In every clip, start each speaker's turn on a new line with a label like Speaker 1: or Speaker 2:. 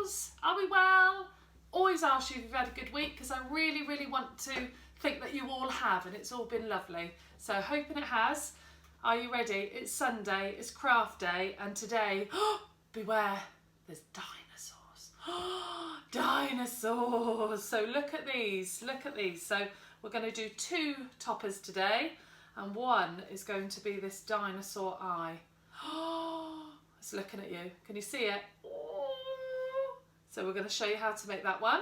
Speaker 1: girls, are we well? Always ask you if you've had a good week because I really, really want to think that you all have and it's all been lovely. So hoping it has. Are you ready? It's Sunday, it's craft day, and today, beware, there's dinosaurs. Dinosaurs. So look at these, look at these. So we're going to do 2 toppers today, and one is going to be this dinosaur eye. It's looking at you. Can you see it? So we're going to show you how to make that one.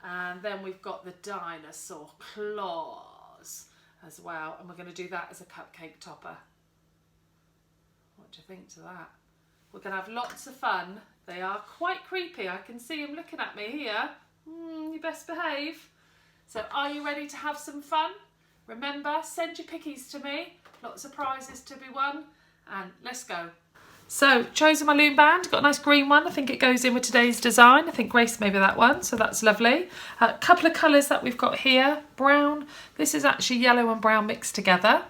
Speaker 1: And then we've got the dinosaur claws as well. And we're going to do that as a cupcake topper. What do you think to that? We're going to have lots of fun. They are quite creepy. I can see them looking at me here. You best behave. So are you ready to have some fun? Remember, send your pickies to me. Lots of prizes to be won. And let's go. So, chosen my loom band, got a nice green one. I think it goes in with today's design. I think Grace maybe that one, so that's lovely. A couple of colours that we've got here. Brown, this is actually yellow and brown mixed together.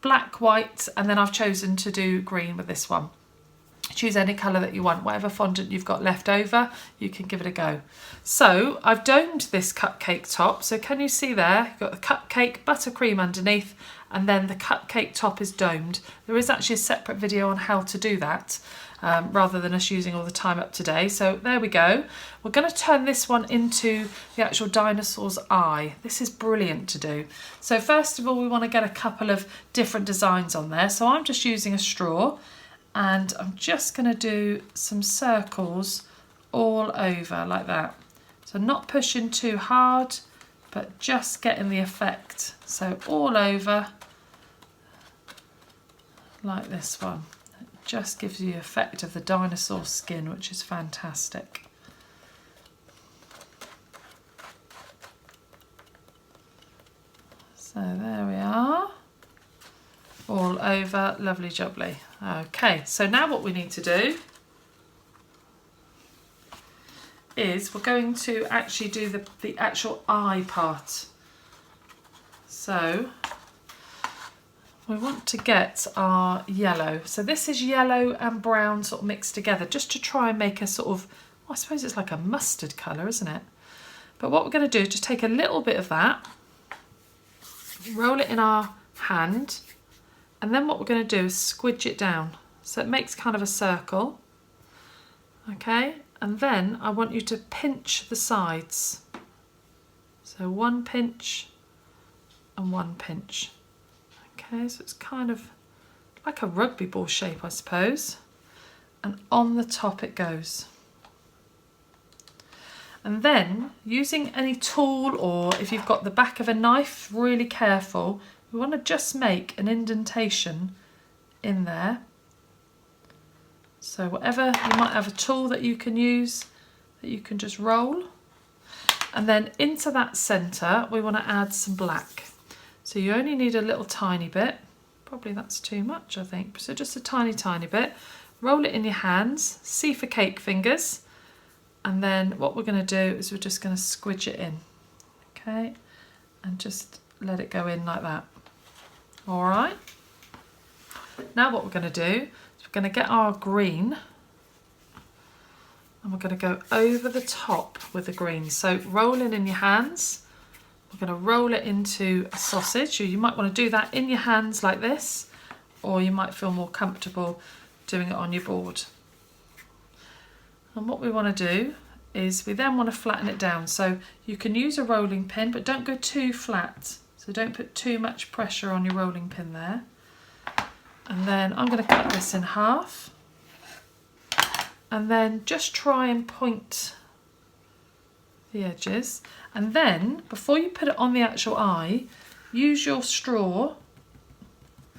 Speaker 1: Black, white, and then I've chosen to do green with this one. Choose any colour that you want. Whatever fondant you've got left over, you can give it a go. So, I've domed this cupcake top. So can you see there? You've got the cupcake, buttercream underneath, and then the cupcake top is domed. There is actually a separate video on how to do that, rather than us using all the time up today. So there we go. We're going to turn this one into the actual dinosaur's eye. This is brilliant to do. So first of all, we want to get a couple of different designs on there. So I'm just using a straw, and I'm just going to do some circles all over like that. So not pushing too hard, but just getting the effect. So all over like this one. It just gives you the effect of the dinosaur skin, which is fantastic. So there we are. All over, lovely jubbly. Okay, so now what we need to do is we're going to actually do the actual eye part. So we want to get our yellow. So this is yellow and brown sort of mixed together, just to try and make a sort of, well, I suppose it's like a mustard colour, isn't it? But what we're going to do is just take a little bit of that, roll it in our hand, and then what we're going to do is squidge it down. So it makes kind of a circle. Okay, and then I want you to pinch the sides. So one pinch and one pinch. Okay, so it's kind of like a rugby ball shape, I suppose. And on the top it goes. And then, using any tool, or if you've got the back of a knife, really careful, we want to just make an indentation in there. So whatever, you might have a tool that you can use, that you can just roll. And then into that centre, we want to add some black. So you only need a little tiny bit. Probably that's too much, I think. So just a tiny, tiny bit. Roll it in your hands. C for cake fingers. And then what we're going to do is we're just going to squidge it in. Okay. And just let it go in like that. All right. Now what we're going to do is we're going to get our green. And we're going to go over the top with the green. So rolling in your hands. We're going to roll it into a sausage. You might want to do that in your hands like this, or you might feel more comfortable doing it on your board. And what we want to do is we then want to flatten it down. So you can use a rolling pin, but don't go too flat. So don't put too much pressure on your rolling pin there. And then I'm going to cut this in half. And then just try and point the edges. And then, before you put it on the actual eye, use your straw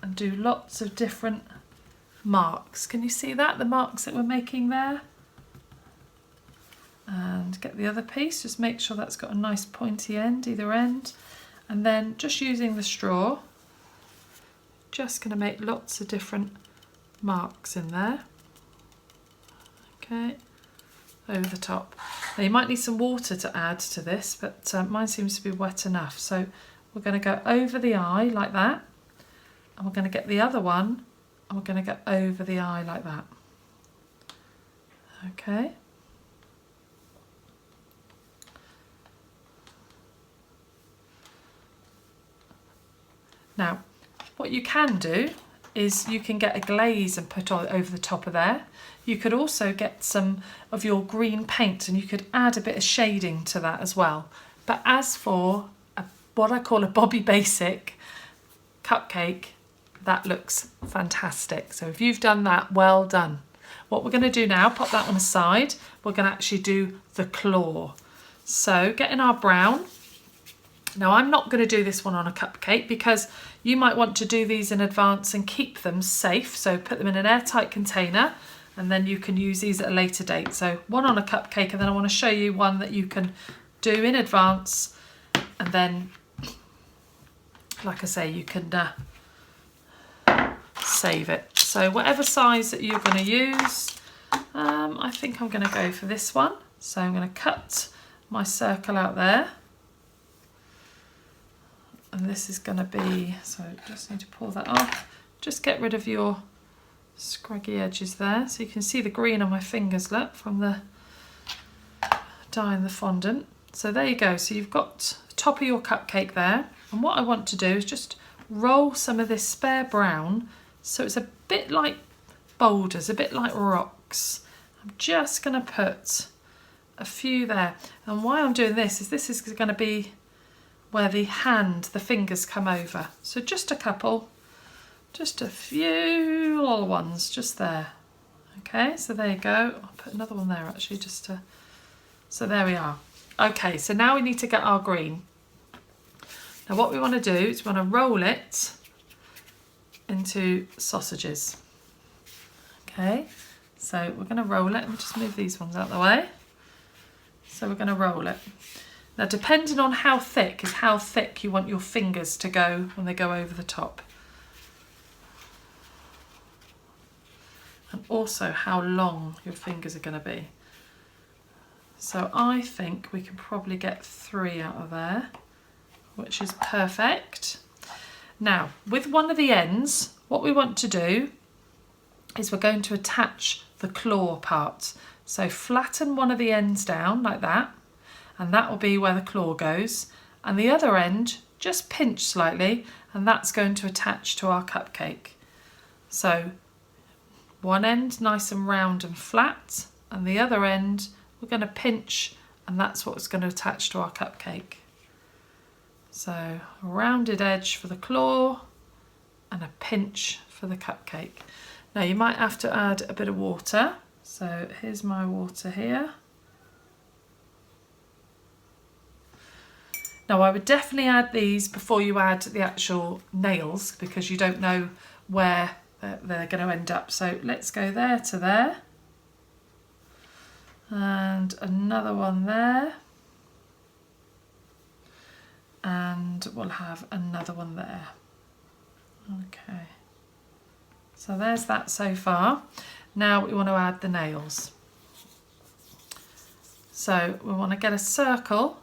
Speaker 1: and do lots of different marks. Can you see that? The marks that we're making there? And get the other piece. Just make sure that's got a nice pointy end, either end. And then, just using the straw, just going to make lots of different marks in there. Okay. Over the top. Now you might need some water to add to this, but mine seems to be wet enough. So we're going to go over the eye like that, and we're going to get the other one, and we're going to go over the eye like that. Okay. Now, what you can do is you can get a glaze and put on over the top of there. You could also get some of your green paint and you could add a bit of shading to that as well. But as for what I call a Bobby Basic cupcake, that looks fantastic. So if you've done that, well done. What we're going to do now, pop that on the side, we're going to actually do the claw. So getting our brown. Now I'm not going to do this one on a cupcake because you might want to do these in advance and keep them safe. So put them in an airtight container and then you can use these at a later date. So one on a cupcake, and then I want to show you one that you can do in advance, and then, like I say, you can save it. So whatever size that you're going to use, I think I'm going to go for this one. So I'm going to cut my circle out there. And this is going to be, so just need to pull that off. Just get rid of your scraggy edges there. So you can see the green on my fingers, look, from the dye and the fondant. So there you go. So you've got the top of your cupcake there. And what I want to do is just roll some of this spare brown so it's a bit like boulders, a bit like rocks. I'm just going to put a few there. And why I'm doing this is going to be where the fingers come over. So just a couple, just a few little ones just there. Okay, so there you go. I'll put another one there actually just to, so there we are. Okay, so now we need to get our green. Now what we want to do is we want to roll it into sausages. Okay, so we're going to roll it. Let me just move these ones out of the way. So we're going to roll it. Now depending on how thick is how thick you want your fingers to go when they go over the top. And also how long your fingers are going to be. So I think we can probably get 3 out of there, which is perfect. Now, with one of the ends, what we want to do is we're going to attach the claw part. So flatten one of the ends down like that, and that will be where the claw goes. And the other end, just pinch slightly, and that's going to attach to our cupcake. So one end nice and round and flat, and the other end we're going to pinch, and that's what's going to attach to our cupcake. So a rounded edge for the claw and a pinch for the cupcake. Now you might have to add a bit of water. So here's my water here. Now I would definitely add these before you add the actual nails because you don't know where they're going to end up. So let's go there to there. And another one there. And we'll have another one there. Okay. So there's that so far. Now we want to add the nails. So we want to get a circle.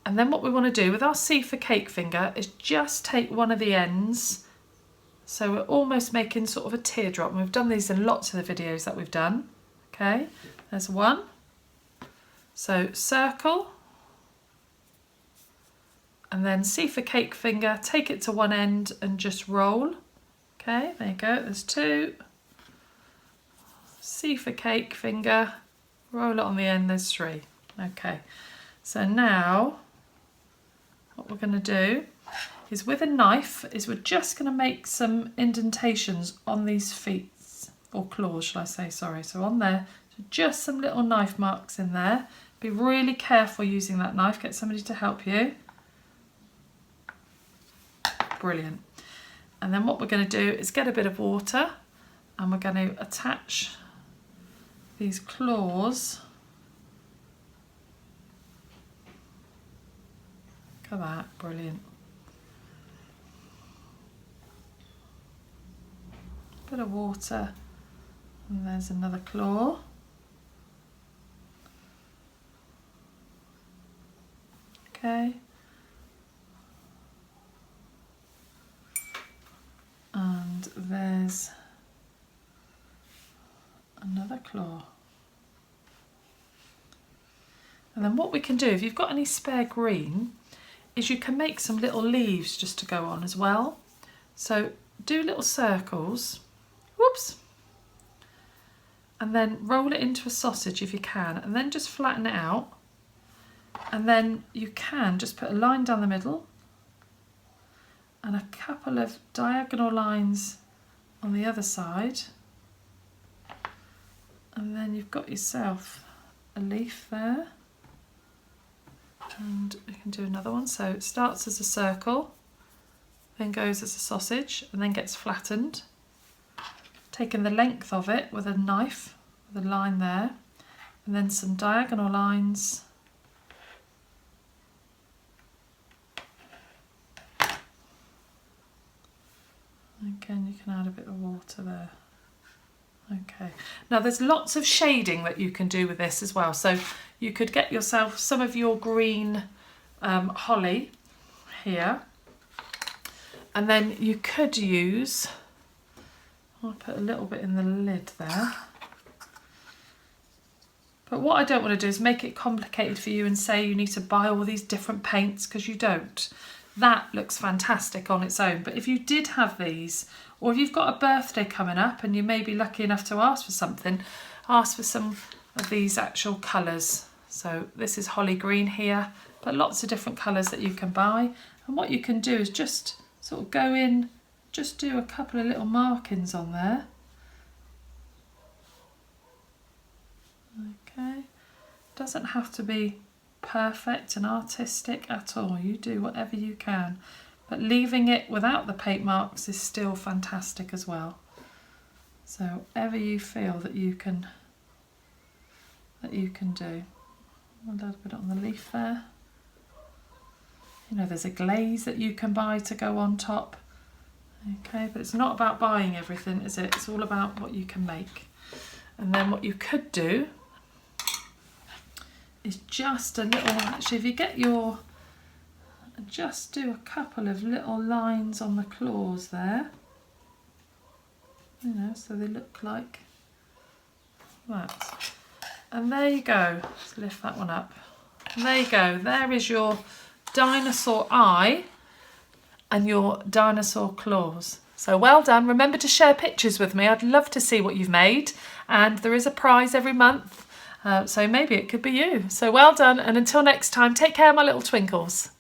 Speaker 1: And then what we want to do with our C for cake finger is just take one of the ends. So we're almost making sort of a teardrop. And we've done these in lots of the videos that we've done. Okay, there's one. So circle. And then C for cake finger, take it to one end and just roll. Okay, there you go, there's 2. C for cake finger, roll it on the end, there's 3. Okay, so now what we're going to do is with a knife is we're just going to make some indentations on these feet, or claws shall I say, sorry. So on there, so just some little knife marks in there. Be really careful using that knife, get somebody to help you. Brilliant. And then what we're going to do is get a bit of water and we're going to attach these claws. Look at that, brilliant. Bit of water and there's another claw. Okay. And there's another claw. And then what we can do, if you've got any spare green, is you can make some little leaves just to go on as well. So do little circles, whoops, and then roll it into a sausage if you can, and then just flatten it out. And then you can just put a line down the middle and a couple of diagonal lines on the other side. And then you've got yourself a leaf there. And we can do another one. So it starts as a circle, then goes as a sausage, and then gets flattened. Taking the length of it with a knife, with a line there, and then some diagonal lines. Again, you can add a bit of water there. Okay, now there's lots of shading that you can do with this as well. So you could get yourself some of your green holly here, and then you could use, I'll put a little bit in the lid there. But what I don't want to do is make it complicated for you and say you need to buy all these different paints, because you don't. That looks fantastic on its own. But if you did have these, or if you've got a birthday coming up and you may be lucky enough to ask for something, ask for some of these actual colours. So this is holly green here, but lots of different colours that you can buy. And what you can do is just sort of go in, just do a couple of little markings on there. Okay, doesn't have to be perfect and artistic at all. You do whatever you can, but leaving it without the paint marks is still fantastic as well. So whatever you feel that you can do. A little bit on the leaf there. You know, there's a glaze that you can buy to go on top. Okay, but it's not about buying everything, is it? It's all about what you can make. And then what you could do is just a little, actually if you get your, just do a couple of little lines on the claws there, you know, so they look like that. And there you go. Let's lift that one up. And there you go. There is your dinosaur eye and your dinosaur claws. So well done. Remember to share pictures with me. I'd love to see what you've made. And there is a prize every month. So maybe it could be you. So well done. And until next time, take care, my little twinkles.